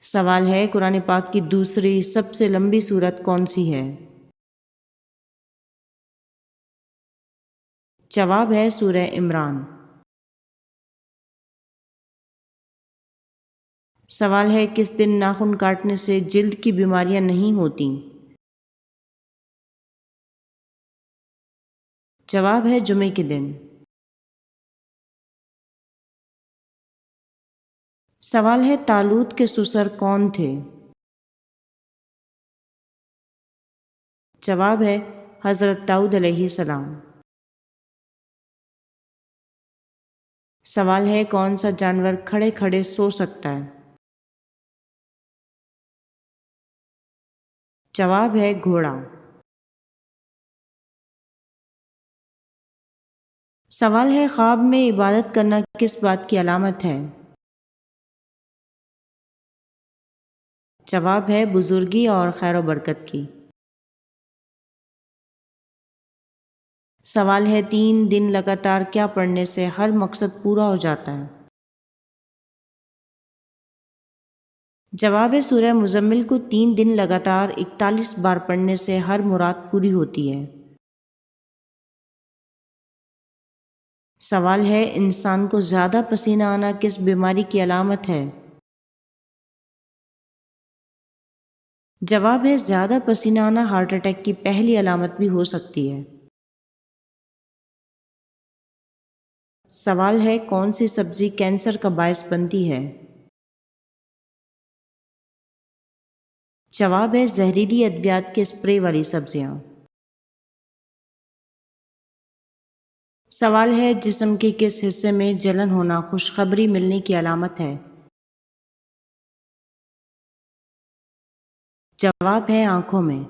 سوال ہے قرآن پاک کی دوسری سب سے لمبی سورت کون سی ہے؟ جواب ہے سورہ عمران۔ سوال ہے کس دن ناخن کاٹنے سے جلد کی بیماریاں نہیں ہوتیں؟ جواب ہے جمعے کے دن۔ سوال ہے طالوت کے سسر کون تھے؟ جواب ہے حضرت داؤد علیہ السلام۔ سوال ہے کون سا جانور کھڑے کھڑے سو سکتا ہے؟ جواب ہے گھوڑا۔ سوال ہے خواب میں عبادت کرنا کس بات کی علامت ہے؟ جواب ہے بزرگی اور خیر و برکت کی۔ سوال ہے 3 دن لگاتار کیا پڑھنے سے ہر مقصد پورا ہو جاتا ہے؟ جواب ہے سورہ مزمل کو 3 دن لگاتار 41 بار پڑھنے سے ہر مراد پوری ہوتی ہے۔ سوال ہے انسان کو زیادہ پسینہ آنا کس بیماری کی علامت ہے؟ جواب ہے زیادہ پسینہ آنا ہارٹ اٹیک کی پہلی علامت بھی ہو سکتی ہے۔ سوال ہے کون سی سبزی کینسر کا باعث بنتی ہے؟ جواب ہے زہریلی ادویات کے اسپرے والی سبزیاں۔ سوال ہے جسم کے کس حصے میں جلن ہونا خوشخبری ملنے کی علامت ہے؟ جواب ہے آنکھوں میں۔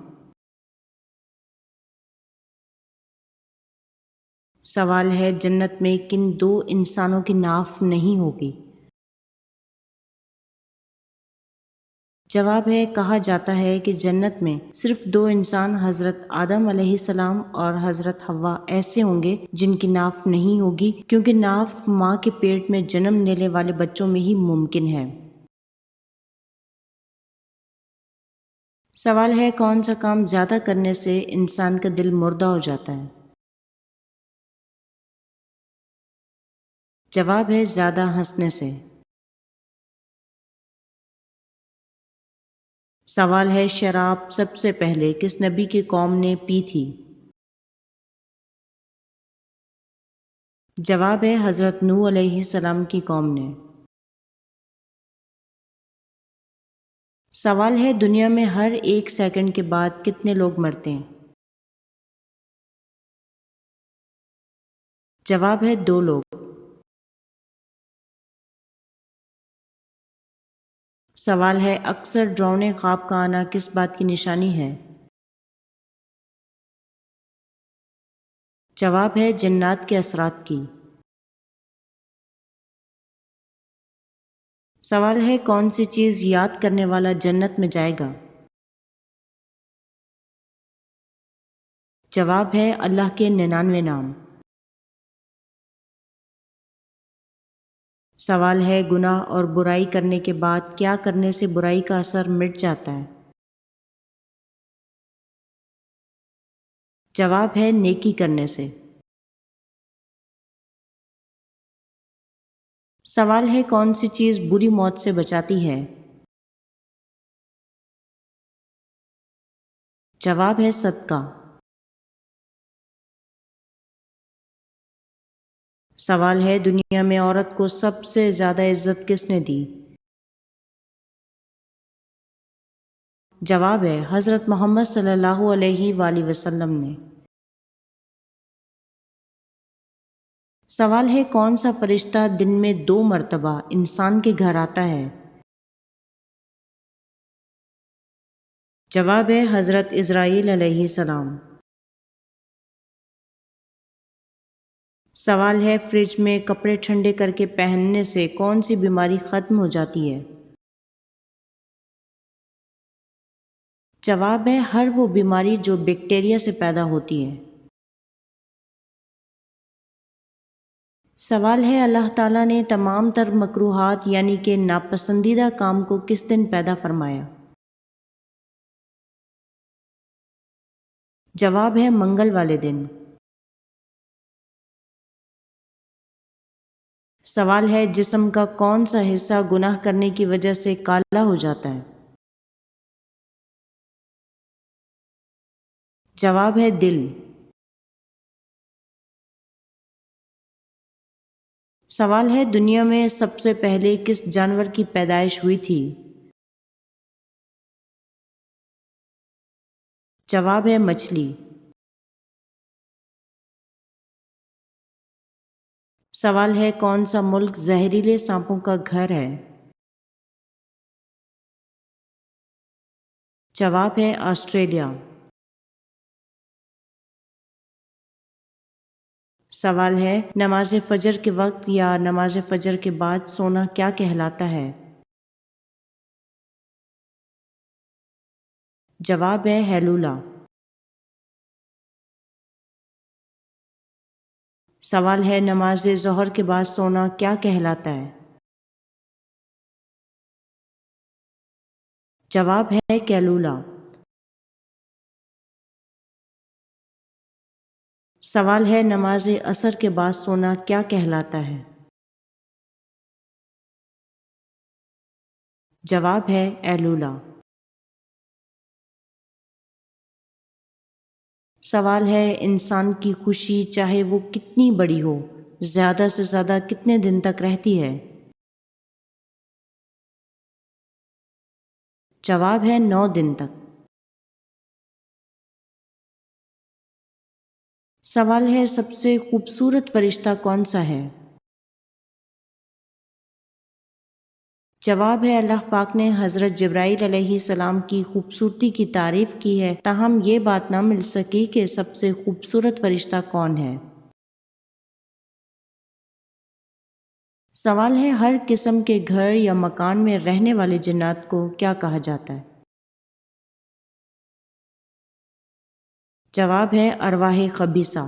سوال ہے جنت میں کن 2 انسانوں کی ناف نہیں ہوگی؟ جواب ہے کہا جاتا ہے کہ جنت میں صرف 2 انسان حضرت آدم علیہ السلام اور حضرت حوا ایسے ہوں گے جن کی ناف نہیں ہوگی، کیونکہ ناف ماں کے پیٹ میں جنم لینے والے بچوں میں ہی ممکن ہے۔ سوال ہے کون سا کام زیادہ کرنے سے انسان کا دل مردہ ہو جاتا ہے؟ جواب ہے زیادہ ہنسنے سے۔ سوال ہے شراب سب سے پہلے کس نبی کی قوم نے پی تھی؟ جواب ہے حضرت نوح علیہ السلام کی قوم نے۔ سوال ہے دنیا میں ہر 1 سیکنڈ کے بعد کتنے لوگ مرتے ہیں؟ جواب ہے 2 لوگ۔ سوال ہے اکثر ڈراؤنے خواب کا آنا کس بات کی نشانی ہے؟ جواب ہے جنات کے اثرات کی۔ سوال ہے کون سی چیز یاد کرنے والا جنت میں جائے گا؟ جواب ہے اللہ کے 99 نام۔ سوال ہے گناہ اور برائی کرنے کے بعد کیا کرنے سے برائی کا اثر مٹ جاتا ہے؟ جواب ہے نیکی کرنے سے۔ سوال ہے کون سی چیز بری موت سے بچاتی ہے؟ جواب ہے صدقہ۔ سوال ہے دنیا میں عورت کو سب سے زیادہ عزت کس نے دی؟ جواب ہے حضرت محمد صلی اللہ علیہ وآلہ وسلم نے۔ سوال ہے کون سا فرشتہ دن میں 2 مرتبہ انسان کے گھر آتا ہے؟ جواب ہے حضرت اسرائیل علیہ السلام۔ سوال ہے فریج میں کپڑے ٹھنڈے کر کے پہننے سے کون سی بیماری ختم ہو جاتی ہے؟ جواب ہے ہر وہ بیماری جو بیکٹیریا سے پیدا ہوتی ہے۔ سوال ہے اللہ تعالیٰ نے تمام تر مکروہات یعنی کہ ناپسندیدہ کام کو کس دن پیدا فرمایا؟ جواب ہے منگل والے دن۔ سوال ہے جسم کا کون سا حصہ گناہ کرنے کی وجہ سے کالا ہو جاتا ہے؟ جواب ہے دل۔ سوال ہے دنیا میں سب سے پہلے کس جانور کی پیدائش ہوئی تھی؟ جواب ہے مچھلی۔ سوال ہے کون سا ملک زہریلے سانپوں کا گھر ہے؟ جواب ہے آسٹریلیا۔ سوال ہے نماز فجر کے وقت یا نماز فجر کے بعد سونا کیا کہلاتا ہے؟ جواب ہے ہیلولہ۔ سوال ہے نماز ظہر کے بعد سونا کیا کہلاتا ہے؟ جواب ہے کیلولہ۔ سوال ہے نماز عصر کے بعد سونا کیا کہلاتا ہے؟ جواب ہے ایلولہ۔ سوال ہے انسان کی خوشی چاہے وہ کتنی بڑی ہو زیادہ سے زیادہ کتنے دن تک رہتی ہے؟ جواب ہے 9 دن تک۔ سوال ہے سب سے خوبصورت فرشتہ کون سا ہے؟ جواب ہے اللہ پاک نے حضرت جبرائیل علیہ السلام کی خوبصورتی کی تعریف کی ہے تاہم یہ بات نہ مل سکی کہ سب سے خوبصورت فرشتہ کون ہے۔ سوال ہے ہر قسم کے گھر یا مکان میں رہنے والے جنات کو کیا کہا جاتا ہے؟ جواب ہے ارواح خبیثہ۔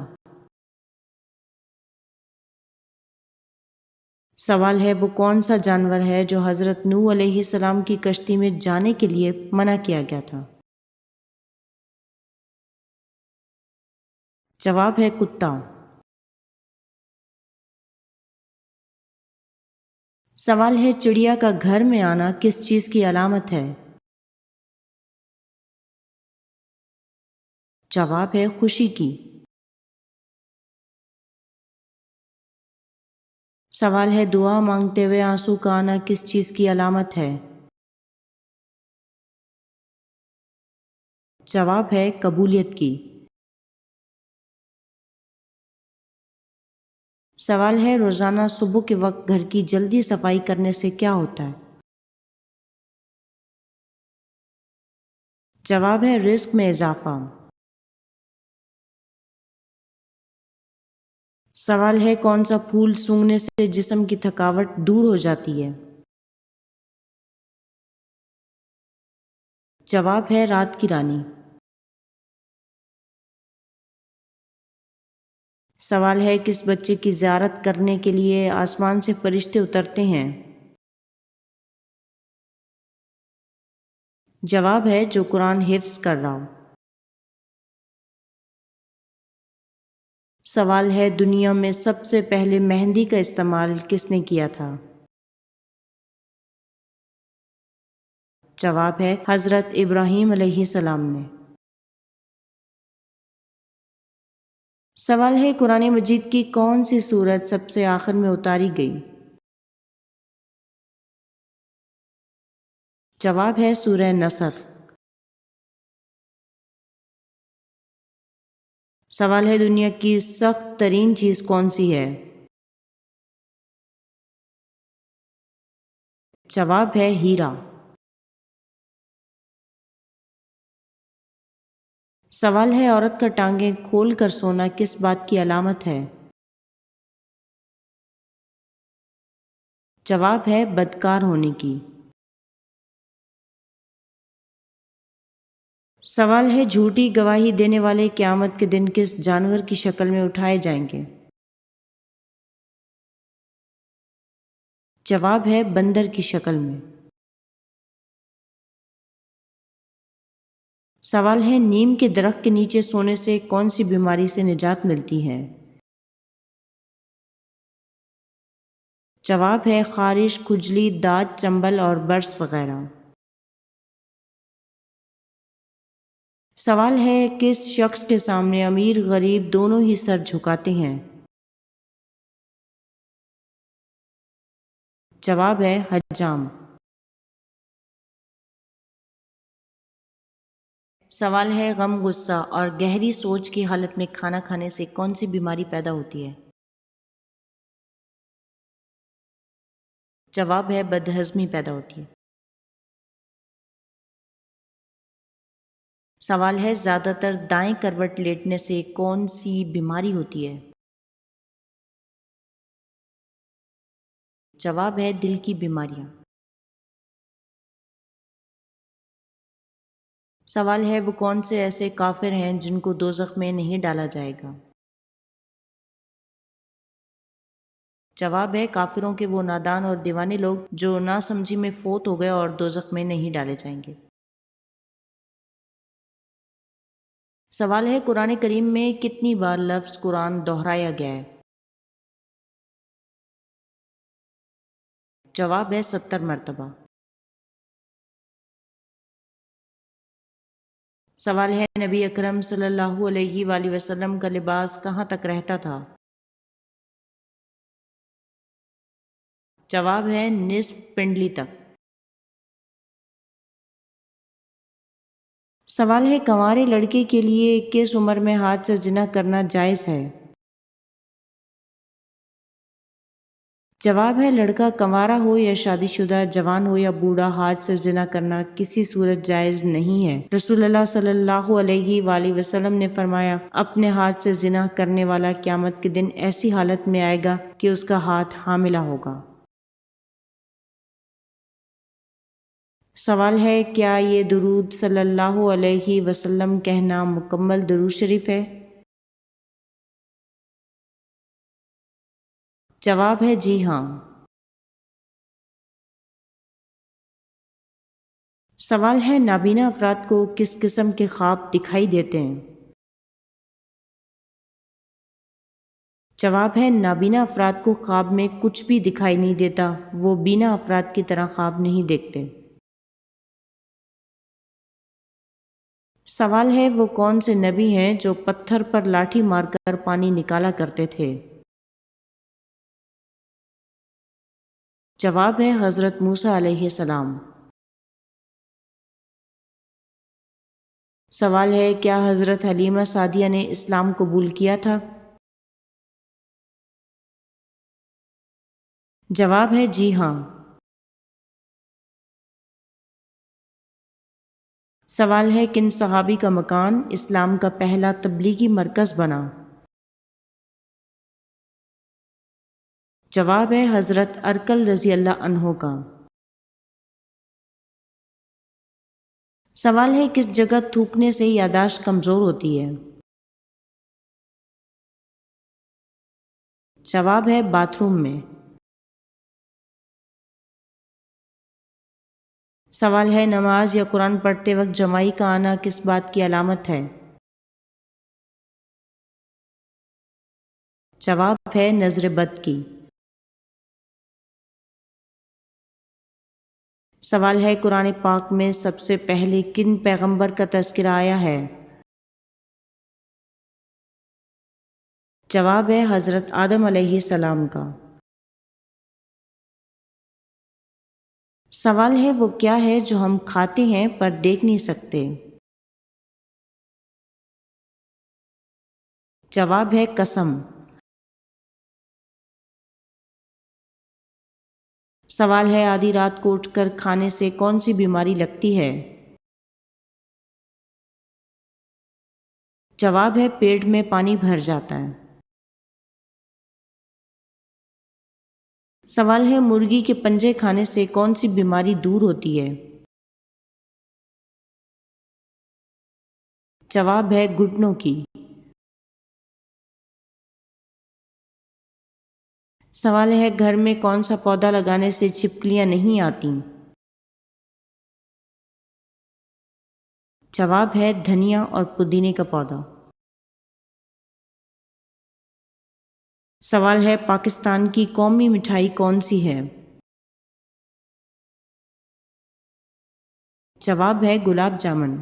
سوال ہے وہ کون سا جانور ہے جو حضرت نوح علیہ السلام کی کشتی میں جانے کے لیے منع کیا گیا تھا؟ جواب ہے کتا۔ سوال ہے چڑیا کا گھر میں آنا کس چیز کی علامت ہے؟ جواب ہے خوشی کی۔ سوال ہے دعا مانگتے ہوئے آنسو کا آنا کس چیز کی علامت ہے؟ جواب ہے قبولیت کی۔ سوال ہے روزانہ صبح کے وقت گھر کی جلدی صفائی کرنے سے کیا ہوتا ہے؟ جواب ہے رزق میں اضافہ۔ سوال ہے کون سا پھول سونگھنے سے جسم کی تھکاوٹ دور ہو جاتی ہے؟ جواب ہے رات کی رانی۔ سوال ہے کس بچے کی زیارت کرنے کے لیے آسمان سے فرشتے اترتے ہیں؟ جواب ہے جو قرآن حفظ کر رہا ہو۔ سوال ہے دنیا میں سب سے پہلے مہندی کا استعمال کس نے کیا تھا؟ جواب ہے حضرت ابراہیم علیہ السلام نے۔ سوال ہے قرآن مجید کی کون سی سورت سب سے آخر میں اتاری گئی؟ جواب ہے سورہ نصر۔ سوال ہے دنیا کی سخت ترین چیز کون سی ہے؟ جواب ہے ہیرا۔ سوال ہے عورت کا ٹانگیں کھول کر سونا کس بات کی علامت ہے؟ جواب ہے بدکار ہونے کی۔ سوال ہے جھوٹی گواہی دینے والے قیامت کے دن کس جانور کی شکل میں اٹھائے جائیں گے؟ جواب ہے بندر کی شکل میں۔ سوال ہے نیم کے درخت کے نیچے سونے سے کون سی بیماری سے نجات ملتی ہے؟ جواب ہے خارش، کھجلی، داد، چنبل اور برس وغیرہ۔ سوال ہے کس شخص کے سامنے امیر غریب دونوں ہی سر جھکاتے ہیں؟ جواب ہے حجام۔ سوال ہے غم، غصہ اور گہری سوچ کی حالت میں کھانا کھانے سے کون سی بیماری پیدا ہوتی ہے؟ جواب ہے بدہضمی پیدا ہوتی ہے۔ سوال ہے زیادہ تر دائیں کروٹ لیٹنے سے کون سی بیماری ہوتی ہے؟ جواب ہے دل کی بیماریاں۔ سوال ہے وہ کون سے ایسے کافر ہیں جن کو دوزخ میں نہیں ڈالا جائے گا؟ جواب ہے کافروں کے وہ نادان اور دیوانے لوگ جو ناسمجھی میں فوت ہو گئے اور دوزخ میں نہیں ڈالے جائیں گے۔ سوال ہے قرآن کریم میں کتنی بار لفظ قرآن دہرایا گیا ہے؟ جواب ہے 70 مرتبہ۔ سوال ہے نبی اکرم صلی اللہ علیہ وآلہ وسلم کا لباس کہاں تک رہتا تھا؟ جواب ہے نصف پنڈلی تک۔ سوال ہے کنوارے لڑکے کے لیے کس عمر میں ہاتھ سے زنا کرنا جائز ہے؟ جواب ہے لڑکا کنوارا ہو یا شادی شدہ، جوان ہو یا بوڑھا، ہاتھ سے زنا کرنا کسی صورت جائز نہیں ہے۔ رسول اللہ صلی اللہ علیہ وآلہ وسلم نے فرمایا اپنے ہاتھ سے زنا کرنے والا قیامت کے دن ایسی حالت میں آئے گا کہ اس کا ہاتھ حاملہ ہوگا۔ سوال ہے کیا یہ درود صلی اللہ علیہ وسلم کہنا مکمل درود شریف ہے؟ جواب ہے جی ہاں۔ سوال ہے نابینا افراد کو کس قسم کے خواب دکھائی دیتے ہیں؟ جواب ہے نابینا افراد کو خواب میں کچھ بھی دکھائی نہیں دیتا، وہ بینا افراد کی طرح خواب نہیں دیکھتے۔ سوال ہے وہ کون سے نبی ہیں جو پتھر پر لاٹھی مار کر پانی نکالا کرتے تھے؟ جواب ہے حضرت موسیٰ علیہ السلام۔ سوال ہے کیا حضرت حلیمہ سعدیہ نے اسلام قبول کیا تھا؟ جواب ہے جی ہاں۔ سوال ہے کن صحابی کا مکان اسلام کا پہلا تبلیغی مرکز بنا؟ جواب ہے حضرت ارکل رضی اللہ عنہ کا۔ سوال ہے کس جگہ تھوکنے سے یادداشت کمزور ہوتی ہے؟ جواب ہے باتھ روم میں۔ سوال ہے نماز یا قرآن پڑھتے وقت جمائی کا آنا کس بات کی علامت ہے؟ جواب ہے نظر بد کی۔ سوال ہے قرآن پاک میں سب سے پہلے کن پیغمبر کا تذکرہ آیا ہے؟ جواب ہے حضرت آدم علیہ السلام کا۔ سوال ہے وہ کیا ہے جو ہم کھاتے ہیں پر دیکھ نہیں سکتے؟ جواب ہے قسم۔ سوال ہے آدھی رات کو اٹھ کر کھانے سے کون سی بیماری لگتی ہے؟ جواب ہے پیٹ میں پانی بھر جاتا ہے۔ سوال ہے مرغی کے پنجے کھانے سے کون سی بیماری دور ہوتی ہے؟ جواب ہے گھٹنوں کی۔ سوال ہے گھر میں کون سا پودا لگانے سے چھپکلیاں نہیں آتی؟ جواب ہے دھنیا اور پودینے کا پودا۔ سوال ہے پاکستان کی قومی مٹھائی کون سی ہے؟ جواب ہے گلاب جامن۔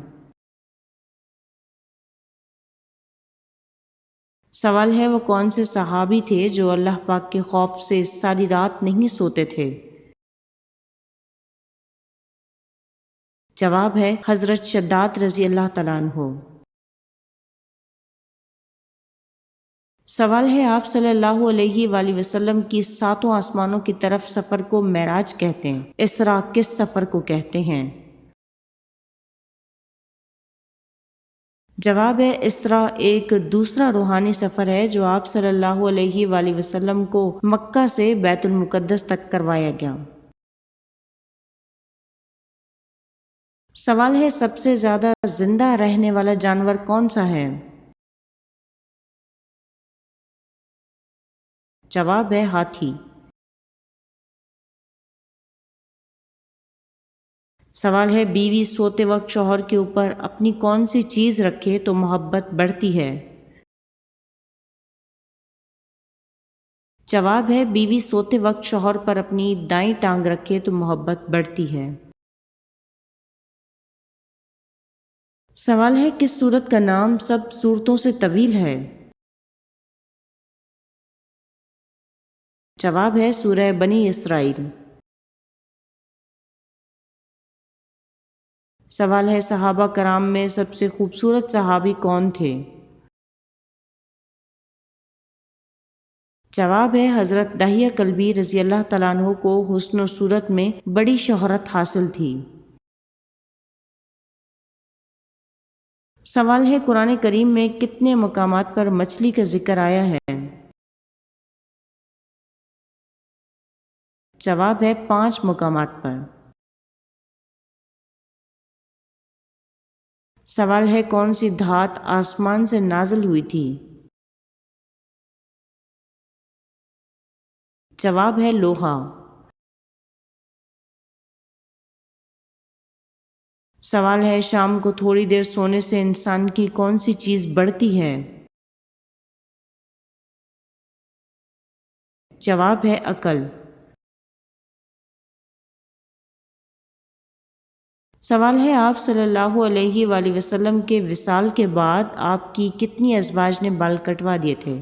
سوال ہے وہ کون سے صحابی تھے جو اللہ پاک کے خوف سے ساری رات نہیں سوتے تھے؟ جواب ہے حضرت شداد رضی اللہ تعالیٰ عنہ۔ سوال ہے آپ صلی اللہ علیہ وآلہ وسلم کی ساتوں آسمانوں کی طرف سفر کو معراج کہتے ہیں، اسراء کس سفر کو کہتے ہیں؟ جواب ہے اسراء ایک دوسرا روحانی سفر ہے جو آپ صلی اللہ علیہ وآلہ وسلم کو مکہ سے بیت المقدس تک کروایا گیا۔ سوال ہے سب سے زیادہ زندہ رہنے والا جانور کون سا ہے؟ جواب ہے ہاتھی۔ سوال ہے بیوی سوتے وقت شوہر کے اوپر اپنی کون سی چیز رکھے تو محبت بڑھتی ہے؟ جواب ہے بیوی سوتے وقت شوہر پر اپنی دائیں ٹانگ رکھے تو محبت بڑھتی ہے۔ سوال ہے کس سورت کا نام سب سورتوں سے طویل ہے؟ جواب ہے سورہ بنی اسرائیل۔ سوال ہے صحابہ کرام میں سب سے خوبصورت صحابی کون تھے؟ جواب ہے حضرت دحیہ کلبی رضی اللہ تعالیٰ عنہ کو حسن و صورت میں بڑی شہرت حاصل تھی۔ سوال ہے قرآن کریم میں کتنے مقامات پر مچھلی کا ذکر آیا ہے؟ جواب ہے 5 مقامات پر۔ سوال ہے کون سی دھات آسمان سے نازل ہوئی تھی؟ جواب ہے لوہا۔ سوال ہے شام کو تھوڑی دیر سونے سے انسان کی کون سی چیز بڑھتی ہے؟ جواب ہے عقل۔ سوال ہے آپ صلی اللہ علیہ وآلہ وسلم کے وصال کے بعد آپ کی کتنی ازواج نے بال کٹوا دیے تھے؟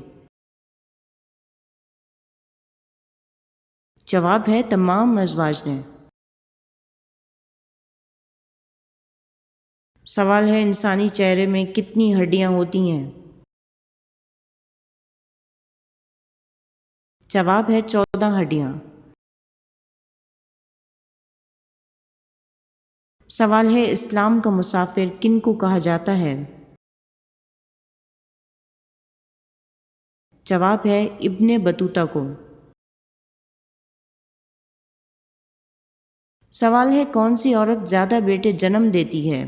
جواب ہے تمام ازواج نے۔ سوال ہے انسانی چہرے میں کتنی ہڈیاں ہوتی ہیں؟ جواب ہے 14 ہڈیاں۔ سوال ہے اسلام کا مسافر کن کو کہا جاتا ہے؟ جواب ہے ابن بطوطہ کو۔ سوال ہے کون سی عورت زیادہ بیٹے جنم دیتی ہے؟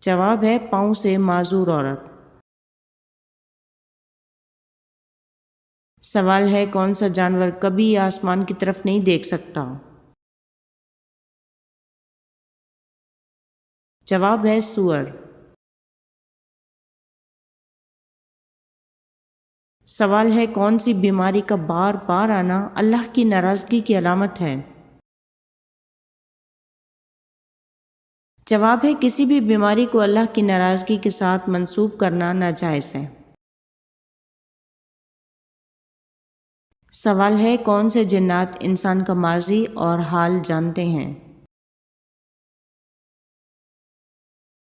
جواب ہے پاؤں سے معذور عورت۔ سوال ہے کون سا جانور کبھی آسمان کی طرف نہیں دیکھ سکتا؟ جواب ہے سور۔ سوال ہے کون سی بیماری کا بار بار آنا اللہ کی ناراضگی کی علامت ہے؟ جواب ہے کسی بھی بیماری کو اللہ کی ناراضگی کے ساتھ منسوب کرنا ناجائز ہے۔ سوال ہے کون سے جنات انسان کا ماضی اور حال جانتے ہیں؟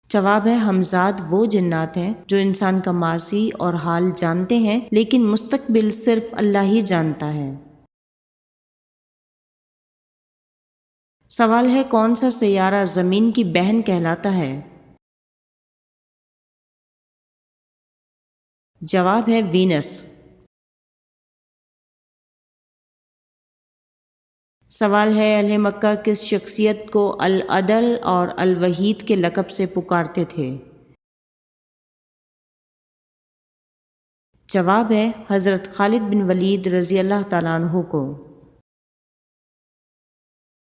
جواب ہے ہمزاد وہ جنات ہیں جو انسان کا ماضی اور حال جانتے ہیں لیکن مستقبل صرف اللہ ہی جانتا ہے۔ سوال ہے کون سا سیارہ زمین کی بہن کہلاتا ہے؟ جواب ہے وینس۔ سوال ہے اہل مکہ کس شخصیت کو العدل اور الوحید کے لقب سے پکارتے تھے؟ جواب ہے حضرت خالد بن ولید رضی اللہ تعالیٰ عنہ کو۔